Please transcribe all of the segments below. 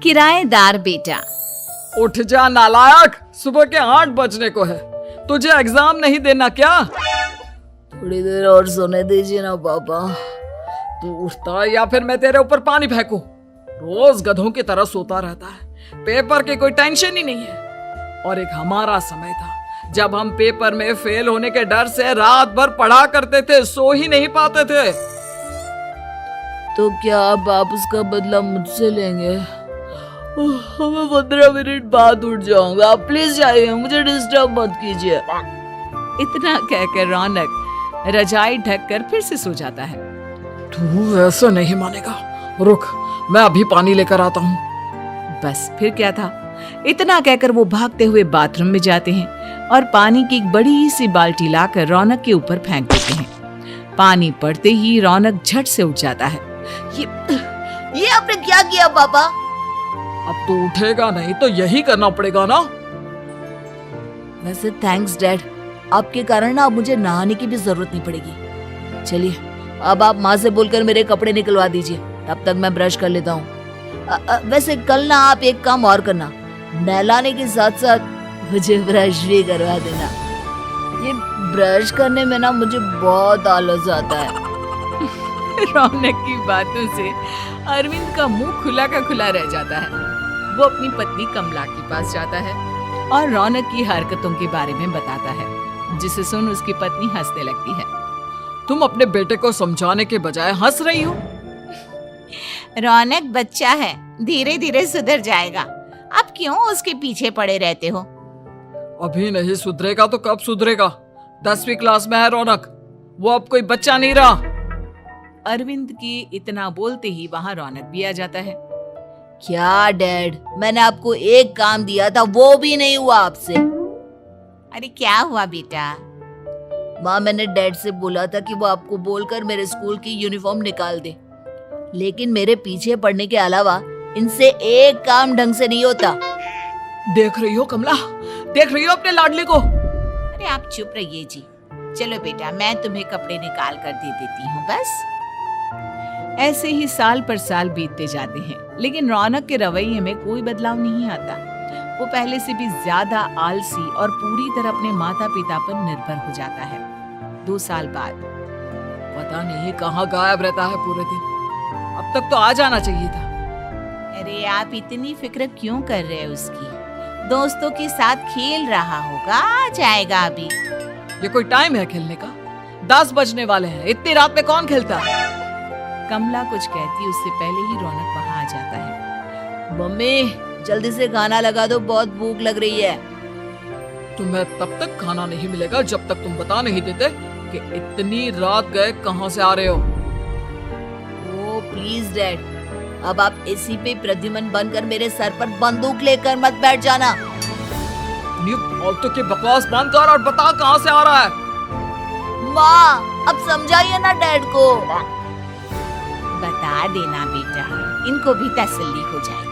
किराएदार बेटा। उठ जा नालायक, सुबह के 8 बजने को है। तुझे एग्जाम नहीं देना क्या? थोड़ी देर और सोने दीजिए ना पापा। तू उठता या फिर मैं तेरे ऊपर पानी फेंकूं? रोज गधों की तरह सोता रहता है, पेपर की कोई टेंशन ही नहीं है। और एक हमारा समय था जब हम पेपर में फेल होने के डर से रात भर पढ़ा करते थे, सो ही नहीं पाते थे। तो क्या आप उसका बदला मुझसे लेंगे? मैं 15 मिनट बाद उठ जाऊंगा, आप प्लीज जाइए, मुझे डिस्टर्ब मत कीजिए। इतना कहकर रौनक रजाई ढककर फिर से सो जाता है। तू ऐसा नहीं मानेगा, रुक मैं अभी पानी लेकर आता हूँ। बस फिर क्या था, इतना कहकर वो भागते हुए बाथरूम में जाते हैं और पानी की एक बड़ी सी बाल्टी लाकर रौनक के ऊपर फेंक देते हैं। पानी पड़ते ही रौनक झट से उठ जाता है। ये आपने क्या किया पापा? अब तो उठेगा नहीं तो यही करना पड़ेगा ना। वैसे थैंक्स डैड, आपके कारण ना अब मुझे नहाने की भी जरूरत नहीं पड़ेगी। चलिए अब आप माँ से बोलकर मेरे कपड़े निकलवा दीजिए, तब तक मैं ब्रश कर लेता हूँ। वैसे कल ना आप एक काम और करना, नहलाने के साथ साथ मुझे ब्रश भी करवा देना। ये ब्रश करने में ना मुझे बहुत आलस आता है। रौनक की बातों से अरविंद का मुंह खुला का खुला रह जाता है। वो अपनी पत्नी कमला के पास जाता है और रौनक की हरकतों के बारे में बताता है, जिसे सुन उसकी पत्नी हंसने लगती है। तुम अपने बेटे को समझाने के बजाय हंस रही हो। रौनक बच्चा है, धीरे धीरे सुधर जाएगा, आप क्यों उसके पीछे पड़े रहते हो? अभी नहीं सुधरेगा तो कब सुधरेगा? 10वीं क्लास में है रौनक, वो अब कोई बच्चा नहीं रहा। अरविंद की इतना बोलते ही वहाँ रौनक भी आ जाता है। क्या डैड, मैंने आपको एक काम दिया था, वो भी नहीं हुआ आपसे। अरे क्या हुआ बेटा? माँ, मैंने डैड से बोला था कि वो आपको बोलकर मेरे स्कूल की यूनिफॉर्म निकाल दे, लेकिन मेरे पीछे पड़ने के अलावा इनसे एक काम ढंग से नहीं होता। देख रही हो कमला, देख रही हो अपने लाडले को? अरे आप चुप रहिए जी। चलो बेटा, मैं तुम्हें कपड़े निकाल कर दे देती हूँ बस। ऐसे ही साल पर साल बीतते जाते हैं, लेकिन रौनक के रवैये में कोई बदलाव नहीं आता। वो पहले से भी ज्यादा आलसी और पूरी तरह अपने माता पिता पर निर्भर हो जाता है। 2 साल बाद पता नहीं कहाँ गायब रहता है पूरे दिन, अब तक तो आ जाना चाहिए था। अरे आप इतनी फिक्र क्यों कर रहे हैं उसकी? दोस्तों के साथ खेल रहा होगा, आ जाएगा अभी। ये कोई टाइम है खेलने का? 10 बजने वाले हैं, इतनी रात में कौन खेलता है? कमला कुछ कहती उससे पहले ही रौनक वहाँ आ जाता है। मम्मी जल्दी से खाना लगा दो, बहुत भूख लग रही है। तुम्हें तब तक खाना नहीं मिलेगा जब तक तुम बता नहीं देते कि इतनी रात गए कहाँ से आ रहे हो। ओ प्लीज डैड, अब आप एसी पे प्रद्युमन बनकर मेरे सर पर बंदूक लेकर मत बैठ जाना। फालतू की बकवास बंद कर और बता कहाँ से आ रहा है। माँ अब समझाइए ना डैड को। बता देना बेटा, इनको भी तसल्ली हो जाएगी।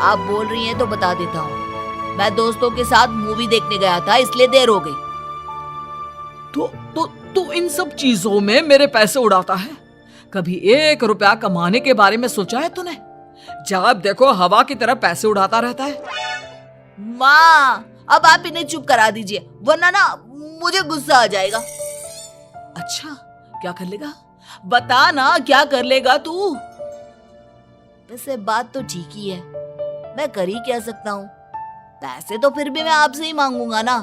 आप बोल रही हैं तो बता देता हूँ, मैं दोस्तों के साथ मूवी देखने गया था, इसलिए देर हो गई। तो इन सब चीजों में मेरे पैसे उड़ाता है। कभी 1 रुपया कमाने के बारे में सोचा है तूने? जब देखो हवा की तरह पैसे उड़ाता रहता है। माँ अब आप इन्हें चुप करा दीजिए, वरना ना मुझे गुस्सा आ जाएगा। अच्छा क्या कर लेगा? बता ना क्या कर लेगा तू? वैसे बात तो ठीक ही है, मैं कर ही क्या सकता हूँ। पैसे तो फिर भी मैं आपसे ही मांगूंगा ना।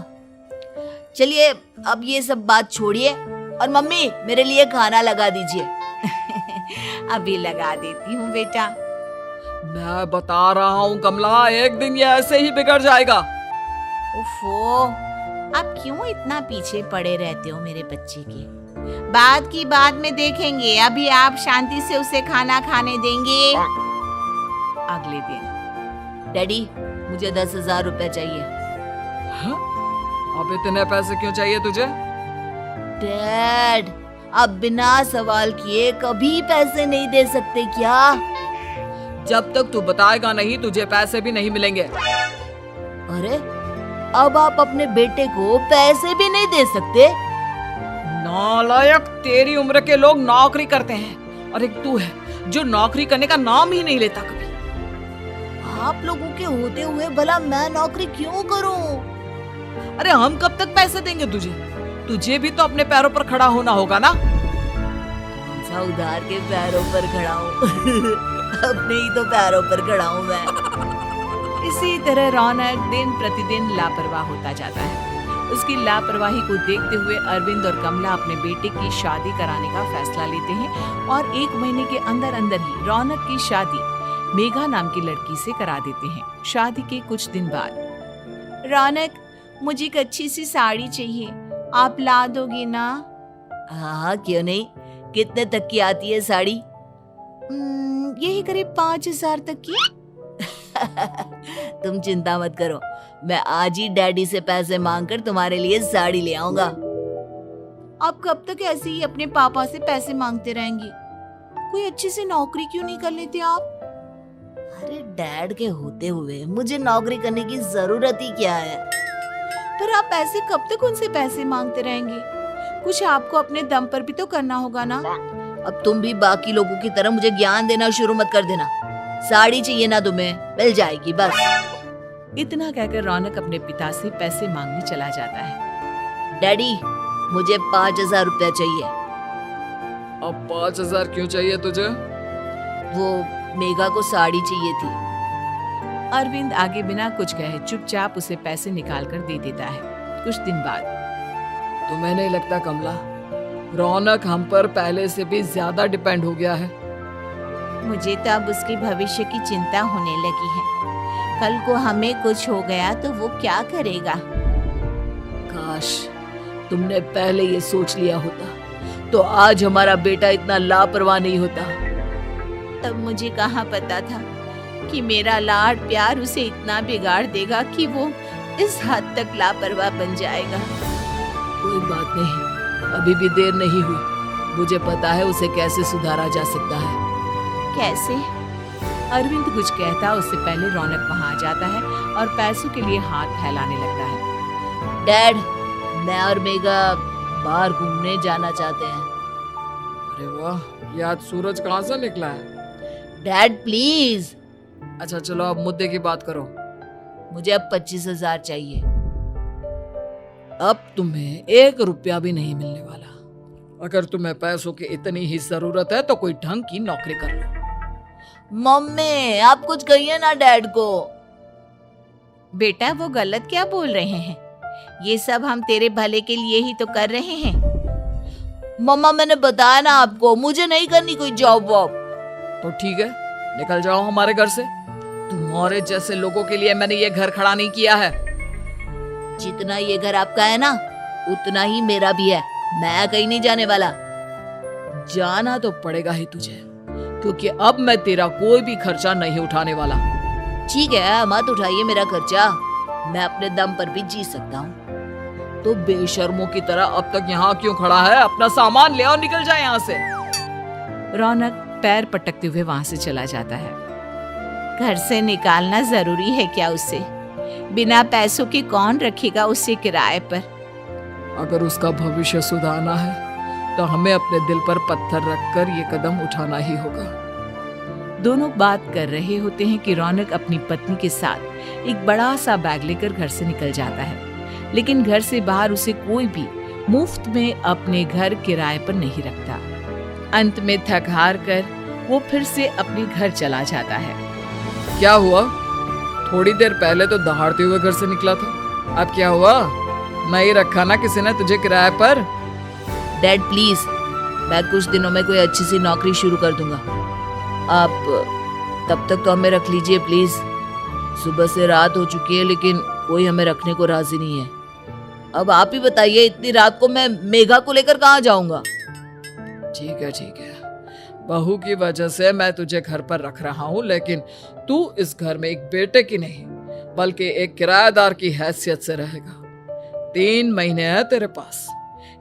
चलिए अब ये सब बात छोड़िए और मम्मी मेरे लिए खाना लगा दीजिए। अभी लगा देती हूँ बेटा। मैं बता रहा हूँ कमला, एक दिन ये ऐसे ही बिगड़ जाएगा। ओफो, आप क्यों इतना पीछे पड़े रहते हो मेरे बच्चे के? बात की बाद में देखेंगे, अभी आप शांति से उसे खाना खाने देंगे। अगले दिन डैडी मुझे 10,000 रुपए चाहिए। हाँ? अब इतने पैसे क्यों चाहिए तुझे? डैड आप बिना सवाल किए कभी पैसे नहीं दे सकते क्या? जब तक तू बताएगा नहीं तुझे पैसे भी नहीं मिलेंगे। अरे अब आप अपने बेटे को पैसे भी नहीं दे सकते? नालायक, तेरी उम्र के लोग नौकरी करते हैं और एक तू है जो नौकरी करने का नाम ही नहीं लेता कभी। आप लोगों के होते हुए भला मैं नौकरी क्यों करूं? अरे हम कब तक पैसे देंगे तुझे? तुझे भी तो अपने पैरों पर खड़ा होना होगा ना। कौन सा उधार के पैरों पर खड़ा हूँ? अपने ही तो पैरों पर खड़ा हूँ मैं। इसी तरह रौनक दिन प्रतिदिन लापरवाह होता जाता है। उसकी लापरवाही को देखते हुए अरविंद और कमला अपने बेटे की शादी कराने का फैसला लेते हैं और 1 महीने के अंदर अंदर ही रौनक की शादी मेघा नाम की लड़की से करा देते हैं। शादी के कुछ दिन बाद रौनक, मुझे एक अच्छी सी साड़ी चाहिए, आप ला दोगे ना? हाँ, क्यों नहीं। कितने तक की आती है साड़ी? यही करीब 5,000 तक की। तुम चिंता मत करो, मैं आज ही डैडी से पैसे मांगकर तुम्हारे लिए साड़ी ले आऊंगा। आप कब तक ऐसे ही अपने पापा से पैसे मांगते रहेंगे? कोई अच्छी सी नौकरी क्यों नहीं कर लेते आप? अरे डैड के होते हुए मुझे नौकरी करने की जरूरत ही क्या है? पर आप ऐसे कब तक उनसे पैसे मांगते रहेंगे? कुछ आपको अपने दम पर भी तो करना होगा ना। अब तुम भी बाकी लोगों की तरह मुझे ज्ञान देना शुरू मत कर देना। साड़ी चाहिए ना तुम्हें, मिल जाएगी बस। इतना कहकर रौनक अपने पिता से पैसे मांगने चला जाता है। डैडी, मुझे 5,000 रुपया चाहिए। अब 5,000 क्यों चाहिए तुझे? वो मेघा को साड़ी चाहिए थी। अरविंद आगे बिना कुछ कहे चुपचाप उसे पैसे निकाल कर दे देता है। कुछ दिन बाद तुम्हें नहीं लगता कमला, रौनक हम पर पहले से भी ज्यादा डिपेंड हो गया है? मुझे तो अब उसके भविष्य की चिंता होने लगी है। कल को हमें कुछ हो गया तो वो क्या करेगा? काश तुमने पहले ये सोच लिया होता तो आज हमारा बेटा इतना लापरवाह नहीं होता। तब मुझे कहाँ पता था कि मेरा लाड प्यार उसे इतना बिगाड़ देगा कि वो इस हद तक लापरवाह बन जाएगा। कोई बात नहीं, अभी भी देर नहीं हुई। मुझे पता है उसे कैसे सुधारा जा सकता है। कैसे? अरविंद कुछ कहता उससे पहले रौनक वहां आ जाता है और पैसों के लिए हाथ फैलाने लगता है। डैड, मैं और मेघा बाहर घूमने जाना चाहते हैं। अरे वाह, ये आज सूरज कहाँ से निकला है? Dad please. अच्छा चलो अब मुद्दे की बात करो। मुझे अब 25,000 चाहिए। अब तुम्हें 1 रुपया भी नहीं मिलने वाला। अगर तुम्हें पैसों की इतनी ही जरूरत है तो कोई ढंग की नौकरी कर लो। मम्मी, आप कुछ कहिए ना डैड को। बेटा, वो गलत क्या बोल रहे हैं? ये सब हम तेरे भले के लिए ही तो कर रहे हैं। मम्मा, मैंने बताया ना आपको, मुझे नहीं करनी कोई जॉब वॉब। तो ठीक है, निकल जाओ हमारे घर से। तुम्हारे जैसे लोगों के लिए मैंने ये घर खड़ा नहीं किया है। जितना ये घर आपका है ना, उतना ही मेरा भी है। मैं कहीं नहीं जाने वाला। जाना तो पड़ेगा ही तुझे, क्योंकि अब मैं तेरा कोई भी खर्चा नहीं उठाने वाला। ठीक है, मत उठाइए मेरा खर्चा, मैं अपने दम पर भी जी सकता हूँ। तो बेशर्मों की तरह अब तक यहाँ क्यों खड़ा है? अपना सामान ले और निकल जाए यहाँ से। रौनक पैर पटकते हुए वहां से चला जाता है। घर से निकालना जरूरी है क्या उसे? बिना पैसों के कौन रखेगा उसे किराए पर? अगर उसका भविष्य सुधारना है तो हमें अपने दिल पर पत्थर रखकर ये कदम उठाना ही होगा। दोनों बात कर रहे होते हैं कि रौनक अपनी पत्नी के साथ एक बड़ा सा बैग लेकर घर से निकल जाता है, लेकिन घर से बाहर उसे कोई भी मुफ्त में अपने घर किराए पर नहीं रखता। अंत में थक हार कर वो फिर से अपने घर चला जाता है। क्या हुआ? थोड़ी देर पहले तो दहाड़ते हुए घर से निकला था, अब क्या हुआ? नहीं रखा ना किसी ने तुझे किराए पर? डैड प्लीज, मैं कुछ दिनों में कोई अच्छी सी नौकरी शुरू कर दूंगा। आप तब तक तो हमें रख लीजिए प्लीज। सुबह से रात हो चुकी है लेकिन कोई हमें रखने को राजी नहीं है। अब आप ही बताइए, इतनी रात को मैं मेघा को लेकर कहाँ जाऊंगा? ठीक है, बहू की वजह से मैं तुझे घर पर रख रहा हूँ, लेकिन तू इस घर में एक बेटे की नहीं बल्कि एक किराएदार की हैसियत से रहेगा। 3 महीने हैं तेरे पास।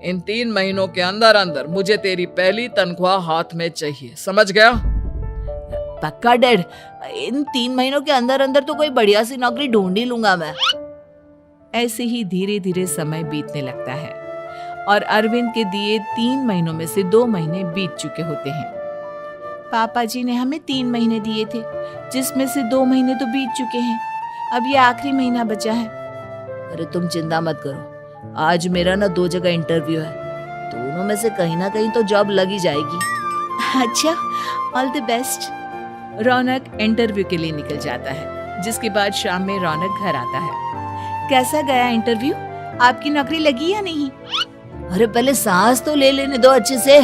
इन 3 महीनों के अंदर अंदर मुझे तेरी पहली तनख्वाह हाथ में चाहिए, समझ गया? पक्का डैड, इन 3 महीनों के अंदर अंदर तो कोई बढ़िया सी नौकरी ढूंढ ही लूंगा मैं। ऐसे ही धीरे धीरे समय बीतने लगता है और अरविंद के दिए 3 महीनों में से 2 महीने बीत चुके होते हैं। पापा जी ने हमें 3 महीने दिए थे, जिसमें से 2 महीने तो बीत चुके हैं। अब ये आखिरी महीना बचा है। अरे तुम चिंता मत करो, आज मेरा ना 2 जगह इंटरव्यू है, दोनों में से कहीं ना कहीं तो जॉब लग ही जाएगी। अच्छा, all the best. Raunak interview के लिए निकल जाता है, जिसके बाद शाम में रौनक घर आता है। कैसा गया इंटरव्यू? आपकी नौकरी लगी या नहीं? अरे पहले सांस तो ले लेने दो अच्छे से।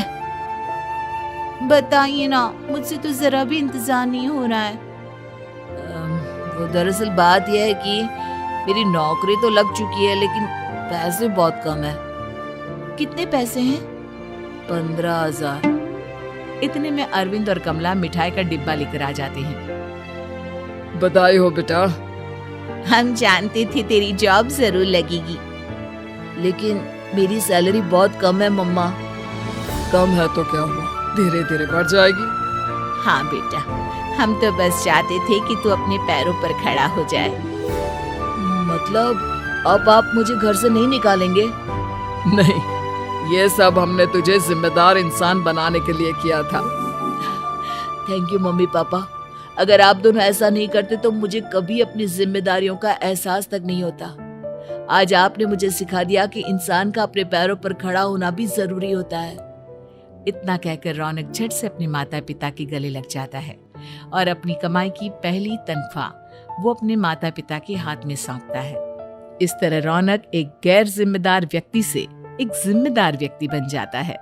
बताइए ना, मुझसे तो जरा भी इंतजार नहीं हो रहा है। वो दरअसल बात यह है कि मेरी नौकरी तो लग चुकी है, लेकिन पैसे बहुत कम है। कितने पैसे हैं? 15,000। इतने में अरविंद और कमला मिठाई का डिब्बा लेकर आ जाते हैं। बधाई हो बेटा। हम जानते थे तेरी जॉब जरूर लगेगी। लेकिन मेरी सैलरी बहुत कम है मम्मा। कम है तो क्या हुआ, धीरे धीरे बढ़ जाएगी। हाँ बेटा, हम तो बस चाहते थे कि तू अपने पैरों पर खड़ा हो जाए। मतलब अब आप मुझे घर से नहीं निकालेंगे? नहीं, ये सब हमने तुझे जिम्मेदार इंसान बनाने के लिए किया था। Thank you mummy papa. अगर आप दोनों ऐसा नहीं करते तो मुझे कभी अपनी जिम्मेदारियों का एहसास तक नहीं होता। आज आपने मुझे सिखा दिया कि इंसान का अपने पैरों पर खड़ा होना भी जरूरी होता है। इतना कहकर रौनक झट से अपने माता पिता के गले लग जाता है और अपनी कमाई की पहली तनख्वाह वो अपने माता पिता के हाथ में सौंपता है। इस तरह रौनक एक गैर जिम्मेदार व्यक्ति से एक जिम्मेदार व्यक्ति बन जाता है।